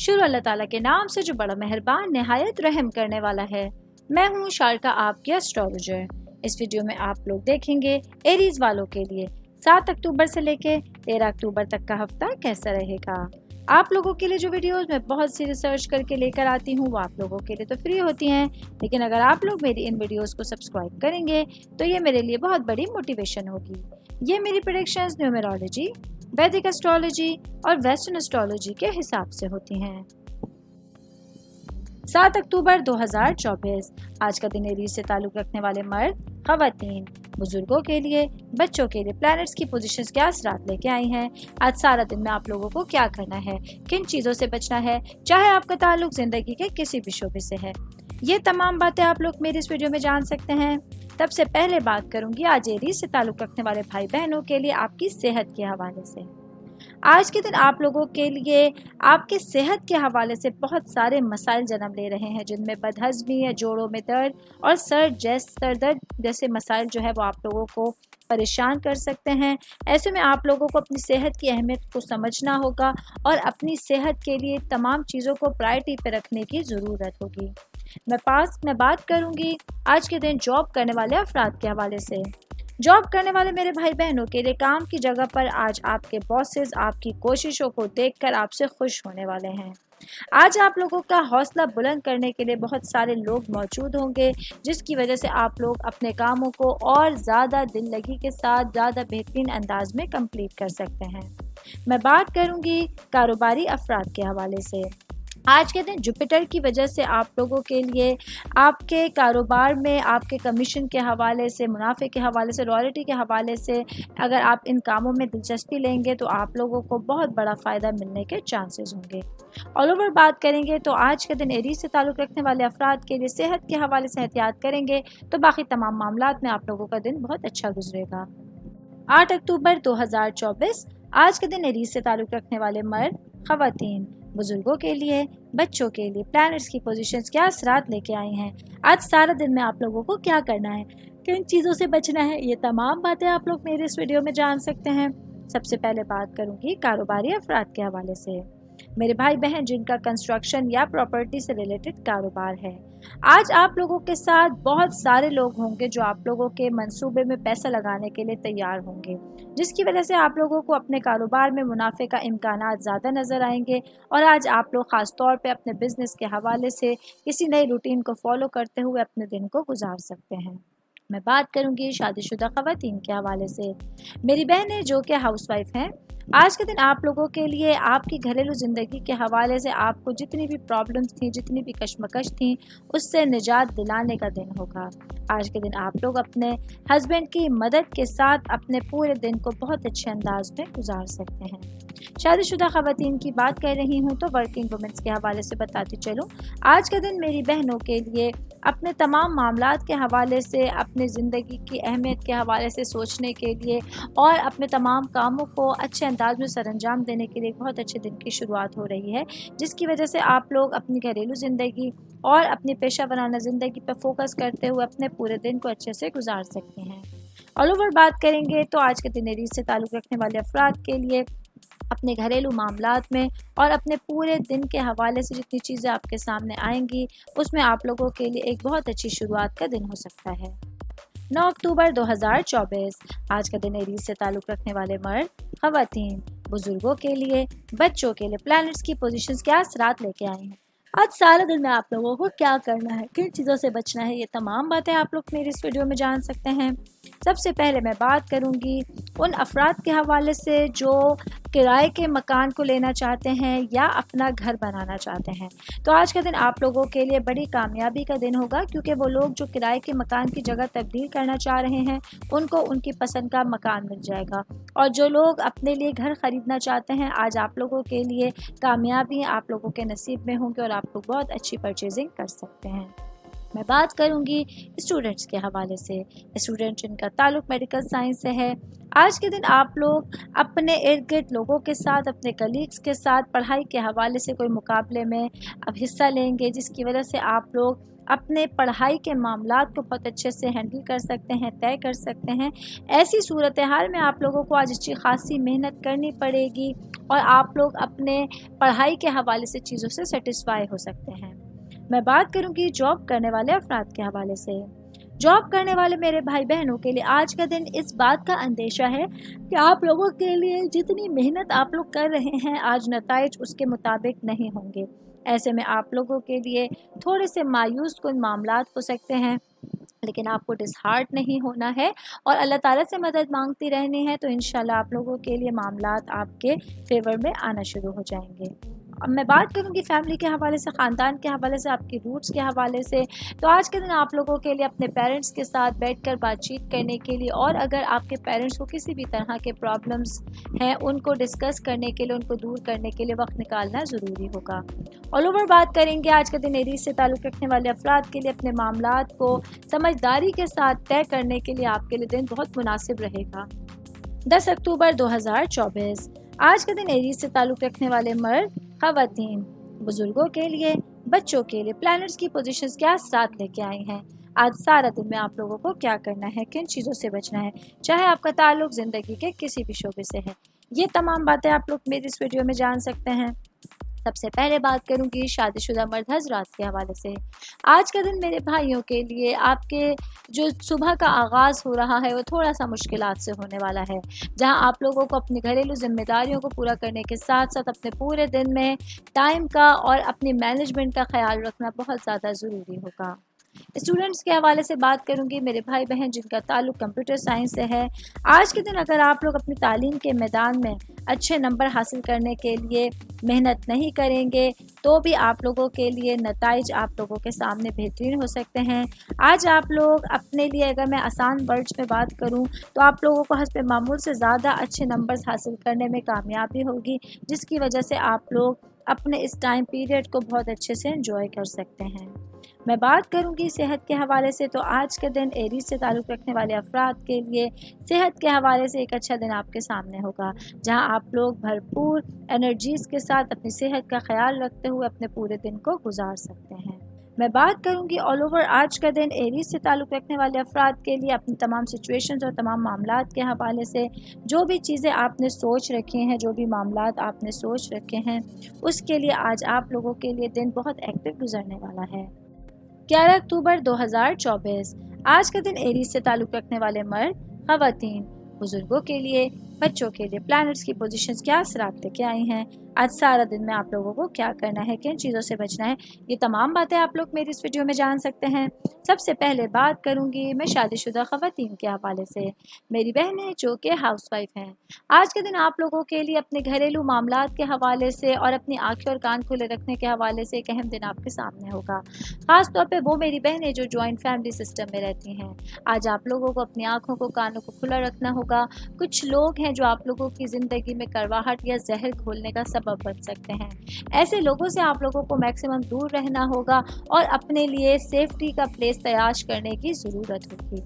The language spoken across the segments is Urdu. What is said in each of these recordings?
شروع اللہ تعالیٰ کے نام سے جو بڑا مہربان نہایت رحم کرنے والا ہے۔ میں ہوں شارکا، آپ کی اسٹرالوجر۔ اس ویڈیو میں آپ لوگ دیکھیں گے ایریز والوں کے لیے 7 اکتوبر سے لے کے 13 اکتوبر تک کا ہفتہ کیسا رہے گا۔ آپ لوگوں کے لیے جو ویڈیوز میں بہت سی ریسرچ کر کے لے کر آتی ہوں وہ آپ لوگوں کے لیے تو فری ہوتی ہیں، لیکن اگر آپ لوگ میری ان ویڈیوز کو سبسکرائب کریں گے تو یہ میرے لیے بہت بڑی موٹیویشن ہوگی۔ یہ میری پریڈکشنز نیومرولوجی، ویدک اسٹرالوجی اور ویسٹرن اسٹرالوجی کے حساب سے ہوتی ہیں۔ 7 اکتوبر 2024 آج کا دن ایریز سے تعلق رکھنے والے مرد، خواتین، بزرگوں کے لیے، بچوں کے لیے پلانٹس کی پوزیشنز کیا اثرات لے کے آئی ہیں۔ آج سارا دن میں آپ لوگوں کو کیا کرنا ہے، کن چیزوں سے بچنا ہے، چاہے آپ کا تعلق زندگی کے کسی بھی شعبے سے ہے، یہ تمام باتیں آپ لوگ میری اس ویڈیو میں جان سکتے ہیں۔ تب سے پہلے بات کروں گی آج ایریز سے تعلق رکھنے والے بھائی بہنوں کے لیے آپ کی صحت کے حوالے سے۔ آج کے دن آپ لوگوں کے لیے آپ کے صحت کے حوالے سے بہت سارے مسائل جنم لے رہے ہیں، جن میں بدہضمی یا جوڑوں میں درد اور سر درد جیسے مسائل جو ہے وہ آپ لوگوں کو پریشان کر سکتے ہیں۔ ایسے میں آپ لوگوں کو اپنی صحت کی اہمیت کو سمجھنا ہوگا اور اپنی صحت کے لیے تمام چیزوں کو پرائرٹی پہ رکھنے کی ضرورت ہوگی۔ میں بات کروں گی آج کے دن جاب کرنے والے افراد کے حوالے سے۔ جاب کرنے والے میرے بھائی بہنوں کے لیے کام کی جگہ پر آج آپ کے باسز آپ کی کوششوں کو دیکھ کر آپ سے خوش ہونے والے ہیں۔ آج آپ لوگوں کا حوصلہ بلند کرنے کے لیے بہت سارے لوگ موجود ہوں گے، جس کی وجہ سے آپ لوگ اپنے کاموں کو اور زیادہ دل لگی کے ساتھ زیادہ بہترین انداز میں کمپلیٹ کر سکتے ہیں۔ میں بات کروں گی کاروباری افراد کے حوالے سے۔ آج کے دن جوپیٹر کی وجہ سے آپ لوگوں کے لیے آپ کے کاروبار میں آپ کے کمیشن کے حوالے سے، منافع کے حوالے سے، رائلٹی کے حوالے سے اگر آپ ان کاموں میں دلچسپی لیں گے تو آپ لوگوں کو بہت بڑا فائدہ ملنے کے چانسز ہوں گے۔ آل اوور بات کریں گے تو آج کے دن ایریز سے تعلق رکھنے والے افراد کے لیے صحت کے حوالے سے احتیاط کریں گے تو باقی تمام معاملات میں آپ لوگوں کا دن بہت اچھا گزرے گا۔ 8 اکتوبر 2024 آج کے دن ایریز سے تعلق رکھنے والے مرد، خواتین، بزرگوں کے لیے، بچوں کے لیے پلانٹس کی پوزیشنز کیا اثرات لے کے آئی ہیں۔ آج سارا دن میں آپ لوگوں کو کیا کرنا ہے، کن چیزوں سے بچنا ہے، یہ تمام باتیں آپ لوگ میرے اس ویڈیو میں جان سکتے ہیں۔ سب سے پہلے بات کروں گی کاروباری افراد کے حوالے سے۔ میرے بھائی بہن جن کا کنسٹرکشن یا پراپرٹی سے ریلیٹڈ کاروبار ہے، آج آپ لوگوں کے ساتھ بہت سارے لوگ ہوں گے جو آپ لوگوں کے منصوبے میں پیسہ لگانے کے لیے تیار ہوں گے، جس کی وجہ سے آپ لوگوں کو اپنے کاروبار میں منافع کا امکانات زیادہ نظر آئیں گے اور آج آپ لوگ خاص طور پہ اپنے بزنس کے حوالے سے کسی نئی روٹین کو فالو کرتے ہوئے اپنے دن کو گزار سکتے ہیں۔ میں بات کروں گی شادی شدہ خواتین کے حوالے سے۔ میری بہنیں جو کہ ہاؤس وائف ہیں، آج کے دن آپ لوگوں کے لیے آپ کی گھریلو زندگی کے حوالے سے آپ کو جتنی بھی پرابلمز تھیں، جتنی بھی کشمکش تھیں، اس سے نجات دلانے کا دن ہوگا۔ آج کے دن آپ لوگ اپنے ہسبینڈ کی مدد کے ساتھ اپنے پورے دن کو بہت اچھے انداز میں گزار سکتے ہیں۔ شادی شدہ خواتین کی بات کر رہی ہوں تو ورکنگ وومنس کے حوالے سے بتاتی چلوں، آج کا دن میری بہنوں کے لیے اپنے تمام معاملات کے حوالے سے، اپنے زندگی کی اہمیت کے حوالے سے سوچنے کے لیے اور اپنے تمام کاموں کو اچھے انداز میں سر انجام دینے کے لیے بہت اچھے دن کی شروعات ہو رہی ہے، جس کی وجہ سے آپ لوگ اپنی گھریلو زندگی اور اپنی پیشہ ورانہ زندگی پہ فوکس کرتے ہوئے اپنے پورے دن کو اچھے سے گزار سکتے ہیں۔ آل اوور بات کریں گے تو آج کے دن ایریز سے تعلق رکھنے والے افراد کے لیے اپنے گھریلو معاملات میں اور اپنے پورے دن کے حوالے سے جتنی چیزیں آپ کے سامنے آئیں گی اس میں آپ لوگوں کے لیے ایک بہت اچھی شروعات کا دن ہو سکتا ہے۔ 9 اکتوبر 2024 آج کا دن ایریز سے تعلق رکھنے والے مرد، خواتین، بزرگوں کے لیے، بچوں کے لیے پلانٹس کی پوزیشنز کیا اثرات لے کے آئی ہیں۔ آج سارا دن میں آپ لوگوں کو کیا کرنا ہے، کن چیزوں سے بچنا ہے، یہ تمام باتیں آپ لوگ میری اس ویڈیو میں جان سکتے ہیں۔ سب سے پہلے میں بات کروں گی ان افراد کے حوالے سے جو کرائے کے مکان کو لینا چاہتے ہیں یا اپنا گھر بنانا چاہتے ہیں۔ تو آج کا دن آپ لوگوں کے لیے بڑی کامیابی کا دن ہوگا، کیونکہ وہ لوگ جو کرائے کے مکان کی جگہ تبدیل کرنا چاہ رہے ہیں ان کو ان کی پسند کا مکان مل جائے گا، اور جو لوگ اپنے لیے گھر خریدنا چاہتے ہیں آج آپ لوگوں کے لیے کامیابی آپ لوگوں کے نصیب میں ہوں گے اور آپ لوگ بہت اچھی پرچیزنگ کر سکتے ہیں۔ میں بات کروں گی اسٹوڈنٹس کے حوالے سے۔ اسٹوڈنٹ جن کا تعلق میڈیکل سائنس سے ہے، آج کے دن آپ لوگ اپنے ارد گرد لوگوں کے ساتھ، اپنے کلیگس کے ساتھ پڑھائی کے حوالے سے کوئی مقابلے میں اب حصہ لیں گے، جس کی وجہ سے آپ لوگ اپنے پڑھائی کے معاملات کو بہت اچھے سے ہینڈل کر سکتے ہیں، طے کر سکتے ہیں۔ ایسی صورتحال میں آپ لوگوں کو آج اچھی خاصی محنت کرنی پڑے گی اور آپ لوگ اپنے پڑھائی کے حوالے سے چیزوں سے سیٹسفائی ہو سکتے ہیں۔ میں بات کروں گی جاب کرنے والے افراد کے حوالے سے۔ جاب کرنے والے میرے بھائی بہنوں کے لیے آج کا دن اس بات کا اندیشہ ہے کہ آپ لوگوں کے لیے جتنی محنت آپ لوگ کر رہے ہیں آج نتائج اس کے مطابق نہیں ہوں گے۔ ایسے میں آپ لوگوں کے لیے تھوڑے سے مایوس کن معاملات ہو سکتے ہیں، لیکن آپ کو ڈس ہارٹ نہیں ہونا ہے اور اللہ تعالیٰ سے مدد مانگتی رہنی ہے، تو انشاءاللہ آپ لوگوں کے لیے معاملات آپ کے فیور میں آنا شروع ہو جائیں گے۔ اب میں بات کروں گی فیملی کے حوالے سے، خاندان کے حوالے سے، آپ کی روٹس کے حوالے سے، تو آج کے دن آپ لوگوں کے لیے اپنے پیرنٹس کے ساتھ بیٹھ کر بات چیت کرنے کے لیے، اور اگر آپ کے پیرنٹس کو کسی بھی طرح کے پرابلمس ہیں ان کو ڈسکس کرنے کے لیے، ان کو دور کرنے کے لیے وقت نکالنا ضروری ہوگا۔ آل اوور بات کریں گے آج کے دن ایریز سے تعلق رکھنے والے افراد کے لیے اپنے معاملات کو سمجھداری کے ساتھ طے کرنے کے لیے آپ کے لیے دن بہت مناسب رہے گا۔ 10 اکتوبر 2024 آج کے دن ایریز سے تعلق رکھنے والے مرد، خواتین، بزرگوں کے لیے، بچوں کے لیے پلانٹس کی پوزیشنز کیا اثرات لے کے آئی ہیں۔ آج سارا دن میں آپ لوگوں کو کیا کرنا ہے، کن چیزوں سے بچنا ہے، چاہے آپ کا تعلق زندگی کے کسی بھی شعبے سے ہے، یہ تمام باتیں آپ لوگ میری اس ویڈیو میں جان سکتے ہیں۔ سب سے پہلے بات کروں گی شادی شدہ مرد حضرات کے حوالے سے۔ آج کا دن میرے بھائیوں کے لیے آپ کے جو صبح کا آغاز ہو رہا ہے وہ تھوڑا سا مشکلات سے ہونے والا ہے، جہاں آپ لوگوں کو اپنی گھریلو ذمہ داریوں کو پورا کرنے کے ساتھ ساتھ اپنے پورے دن میں ٹائم کا اور اپنی مینجمنٹ کا خیال رکھنا بہت زیادہ ضروری ہوگا۔ اسٹوڈنٹس کے حوالے سے بات کروں گی، میرے بھائی بہن جن کا تعلق کمپیوٹر سائنس سے ہے۔ آج کے دن اگر آپ لوگ اپنی تعلیم کے میدان میں اچھے نمبر حاصل کرنے کے لیے محنت نہیں کریں گے تو بھی آپ لوگوں کے لیے نتائج آپ لوگوں کے سامنے بہترین ہو سکتے ہیں۔ آج آپ لوگ اپنے لیے، اگر میں آسان ورڈز میں بات کروں تو آپ لوگوں کو حسب معمول سے زیادہ اچھے نمبرز حاصل کرنے میں کامیابی ہوگی، جس کی وجہ سے آپ لوگ اپنے اس ٹائم پیریڈ کو بہت اچھے سے انجوائے کر سکتے ہیں۔ میں بات کروں گی صحت کے حوالے سے، تو آج کے دن ایریز سے تعلق رکھنے والے افراد کے لیے صحت کے حوالے سے ایک اچھا دن آپ کے سامنے ہوگا، جہاں آپ لوگ بھرپور انرجیز کے ساتھ اپنی صحت کا خیال رکھتے ہوئے اپنے پورے دن کو گزار سکتے ہیں۔ میں بات کروں گی آل اوور آج کا دن ایریز سے تعلق رکھنے والے افراد کے لیے اپنی تمام سچویشنز اور تمام معاملات کے حوالے سے، جو بھی چیزیں آپ نے سوچ رکھی ہیں، جو بھی معاملات آپ نے سوچ رکھے ہیں، اس کے لیے آج آپ لوگوں کے لیے دن بہت ایکٹیو گزرنے والا ہے۔ 11 اکتوبر 2024 آج کا دن ایریز سے تعلق رکھنے والے مرد، خواتین، بزرگوں کے لیے، بچوں کے لیے پلانٹس کی پوزیشنز کیا اثرات لے کے آئی ہیں۔ آج سارا دن میں آپ لوگوں کو کیا کرنا ہے، کن چیزوں سے بچنا ہے، یہ تمام باتیں آپ لوگ میری اس ویڈیو میں جان سکتے ہیں۔ سب سے پہلے بات کروں گی میں شادی شدہ خواتین کے حوالے سے، میری بہنیں جو کہ ہاؤس وائف ہیں۔ آج کے دن آپ لوگوں کے لیے اپنے گھریلو معاملات کے حوالے سے اور اپنی آنکھیں اور کان کھلے رکھنے کے حوالے سے ایک اہم دن آپ کے سامنے ہوگا، خاص طور پہ وہ میری بہنیں جو جوائنٹ فیملی سسٹم میں رہتی ہیں۔ آج آپ لوگوں کو اپنی آنکھوں کو، کانوں کو کھلا رکھنا ہوگا۔ کچھ لوگ ہیں جو آپ لوگوں کی زندگی میں کرواہٹ یا زہر گھولنے کا سبب بن سکتے ہیں، ایسے لوگوں سے آپ لوگوں کو میکسیمم دور رہنا ہوگا اور اپنے لیے سیفٹی کا پلیس تلاش کرنے کی ضرورت ہوگی۔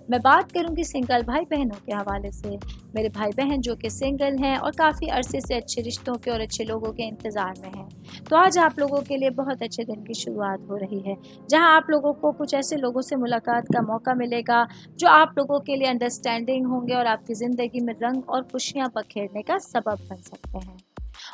میں بات کروں گی سنگل بھائی بہنوں کے حوالے سے، میرے بھائی بہن جو کہ سنگل ہیں اور کافی عرصے سے اچھے رشتوں کے اور اچھے لوگوں کے انتظار میں ہیں، تو آج آپ لوگوں کے لیے بہت اچھے دن کی شروعات ہو رہی ہے، جہاں آپ لوگوں کو کچھ ایسے لوگوں سے ملاقات کا موقع ملے گا جو آپ لوگوں کے لیے انڈرسٹینڈنگ ہوں گے اور آپ کی زندگی میں رنگ اور خوشیاں بکھیرنے کا سبب بن سکتے ہیں۔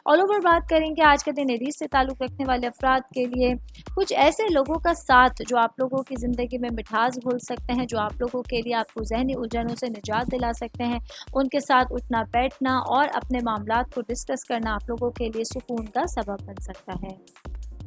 آل اوور بات کریں گے آج کے دن ایریز سے تعلق رکھنے والے افراد کے لیے کچھ ایسے لوگوں کا ساتھ جو آپ لوگوں کی زندگی میں مٹھاس گھول سکتے ہیں، جو آپ لوگوں کے لیے آپ کو ذہنی الجھنوں سے نجات دلا سکتے ہیں، ان کے ساتھ اٹھنا بیٹھنا اور اپنے معاملات کو ڈسکس کرنا آپ لوگوں کے لیے سکون کا سبب بن سکتا ہے۔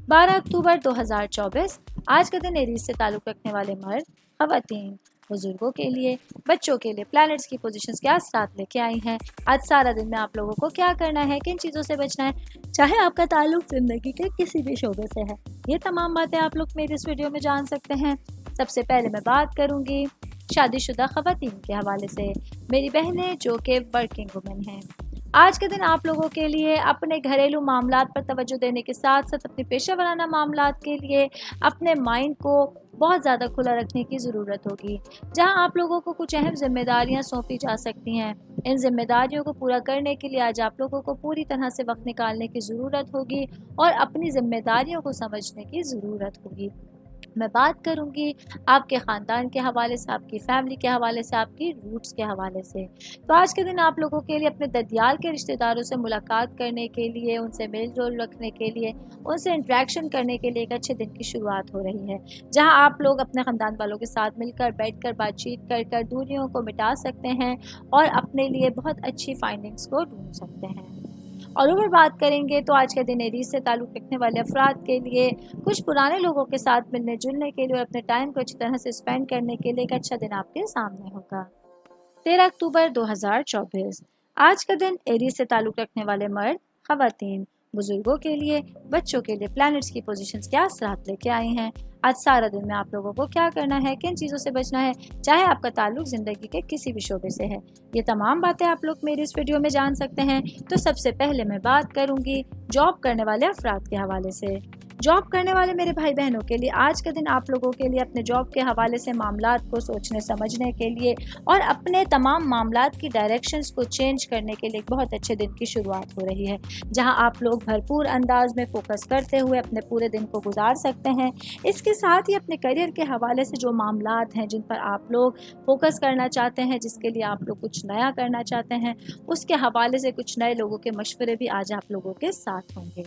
12 اکتوبر 2024 آج کے دن ایریز سے تعلق رکھنے والے مرد، خواتین، بزرگوں کے لیے، بچوں کے لیے پلانٹس کی پوزیشنز کیا اثرات لے کے آئی ہیں۔ آج سارا دن میں آپ لوگوں کو کیا کرنا ہے، کن چیزوں سے بچنا ہے، چاہے آپ کا تعلق زندگی کے کسی بھی شعبے سے ہے، یہ تمام باتیں آپ لوگ میری اس ویڈیو میں جان سکتے ہیں۔ سب سے پہلے میں بات کروں گی شادی شدہ خواتین کے حوالے سے، میری بہنیں جو کہ ورکنگ وومن ہیں۔ آج کے دن آپ لوگوں کے لیے اپنے گھریلو معاملات پر توجہ دینے کے ساتھ ساتھ اپنے پیشہ ورانہ معاملات کے لیے اپنے مائنڈ کو بہت زیادہ کھلا رکھنے کی ضرورت ہوگی، جہاں آپ لوگوں کو کچھ اہم ذمہ داریاں سونپی جا سکتی ہیں۔ ان ذمہ داریوں کو پورا کرنے کے لیے آج آپ لوگوں کو پوری طرح سے وقت نکالنے کی ضرورت ہوگی اور اپنی ذمہ داریوں کو سمجھنے کی ضرورت ہوگی۔ میں بات کروں گی آپ کے خاندان کے حوالے سے، آپ کی فیملی کے حوالے سے، آپ کی روٹس کے حوالے سے۔ تو آج کے دن آپ لوگوں کے لیے اپنے ددیال کے رشتہ داروں سے ملاقات کرنے کے لیے، ان سے میل جول رکھنے کے لیے، ان سے انٹریکشن کرنے کے لیے ایک اچھے دن کی شروعات ہو رہی ہے، جہاں آپ لوگ اپنے خاندان والوں کے ساتھ مل کر بیٹھ کر بات چیت کر دوریوں کو مٹا سکتے ہیں اور اپنے لیے بہت اچھی فائنڈنگز کو ڈھونڈ سکتے ہیں۔ اور اوپر بات کریں گے تو آج کے دن ایریز سے تعلق رکھنے والے افراد کے لیے کچھ پرانے لوگوں کے ساتھ ملنے جلنے کے لیے اور اپنے ٹائم کو اچھی طرح سے اسپینڈ کرنے کے لیے ایک اچھا دن آپ کے سامنے ہوگا۔ 13 اکتوبر 2024 آج کا دن ایریز سے تعلق رکھنے والے مرد، خواتین، بزرگوں کے لیے، بچوں کے لیے پلانٹس کی پوزیشنز کیا اثرات لے کے آئی ہیں۔ آج سارا دن میں آپ لوگوں کو کیا کرنا ہے، کن چیزوں سے بچنا ہے، چاہے آپ کا تعلق زندگی کے کسی بھی شعبے سے ہے، یہ تمام باتیں آپ لوگ میری اس ویڈیو میں جان سکتے ہیں۔ تو سب سے پہلے میں بات کروں گی جاب کرنے والے افراد کے حوالے سے۔ جاب کرنے والے میرے بھائی بہنوں کے لیے آج کا دن آپ لوگوں کے لیے اپنے جاب کے حوالے سے معاملات کو سوچنے سمجھنے کے لیے اور اپنے تمام معاملات کی ڈائریکشنز کو چینج کرنے کے لیے ایک بہت اچھے دن کی شروعات ہو رہی ہے، جہاں آپ لوگ بھرپور انداز میں فوکس کرتے ہوئے اپنے پورے دن کو گزار سکتے ہیں۔ اس کے ساتھ ہی اپنے کیریئر کے حوالے سے جو معاملات ہیں جن پر آپ لوگ فوکس کرنا چاہتے ہیں، جس کے لیے آپ لوگ کچھ نیا کرنا چاہتے ہیں، اس کے حوالے سے کچھ نئے لوگوں کے مشورے بھی آج آپ لوگوں کے ساتھ ہوں گے۔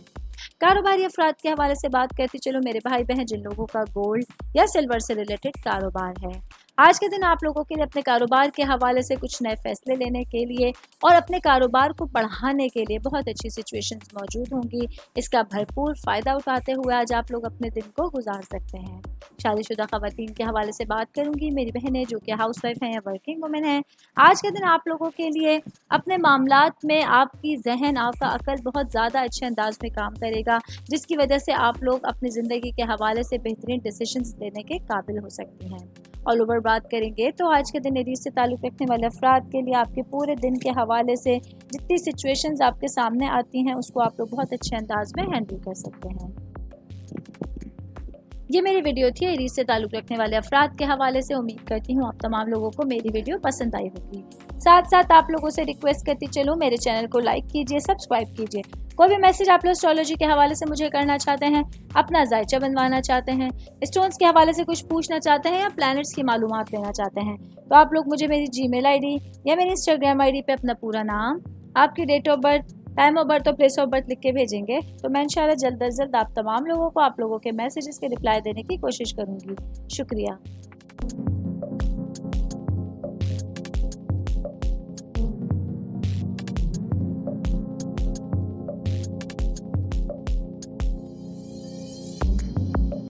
کاروباری افراد کے حوالے سے بات کرتی چلو میرے بھائی بہن جن لوگوں کا گولڈ یا سلور سے ریلیٹڈ کاروبار ہے، آج کے دن آپ لوگوں کے لیے اپنے کاروبار کے حوالے سے کچھ نئے فیصلے لینے کے لیے اور اپنے کاروبار کو بڑھانے کے لیے بہت اچھی سچویشنز موجود ہوں گی۔ اس کا بھرپور فائدہ اٹھاتے ہوئے آج آپ لوگ اپنے دن کو گزار سکتے ہیں۔ شادی شدہ خواتین کے حوالے سے بات کروں گی، میری بہنیں جو کہ ہاؤس وائف ہیں یا ورکنگ وومن ہیں، آج کے دن آپ لوگوں کے لیے اپنے معاملات میں آپ کی ذہن، آپ کا عقل بہت زیادہ اچھے انداز میں کام کرے گا، جس کی وجہ سے آپ لوگ اپنی زندگی کے حوالے سے بہترین ڈیسیشنز لینے کے قابل ہو سکتی ہیں۔ اور اوور بات کریں گے تو آج کے دن ایریز سے تعلق رکھنے والے افراد کے لیے آپ کے پورے دن کے حوالے سے جتنی سچویشنز آپ کے سامنے آتی ہیں اس کو آپ لوگ بہت اچھے انداز میں ہینڈل کر سکتے ہیں۔ یہ میری ویڈیو تھی ایریز سے تعلق رکھنے والے افراد کے حوالے سے۔ امید کرتی ہوں آپ تمام لوگوں کو میری ویڈیو پسند آئی ہوگی۔ ساتھ ساتھ آپ لوگوں سے ریکویسٹ کرتی چلو میرے چینل کو لائک کیجیے، سبسکرائب کیجیے۔ کوئی بھی میسج آپ لوگ اسٹرالوجی کے حوالے سے مجھے کرنا چاہتے ہیں، اپنا ذائچہ بنوانا چاہتے ہیں، اسٹونز کے حوالے سے کچھ پوچھنا چاہتے ہیں یا پلانٹس کی معلومات لینا چاہتے ہیں، تو آپ لوگ مجھے میری جی میل آئی ڈی یا میری انسٹاگرام آئی ڈی پہ اپنا پورا نام، آپ کی date of birth, time of birth اور پلیس آف برتھ لکھ کے بھیجیں گے تو میں انشاءاللہ جلد از جلد آپ تمام لوگوں کو آپ لوگوں کے میسیجز کے رپلائی دینے کی کوشش کروں گی۔ شکریہ۔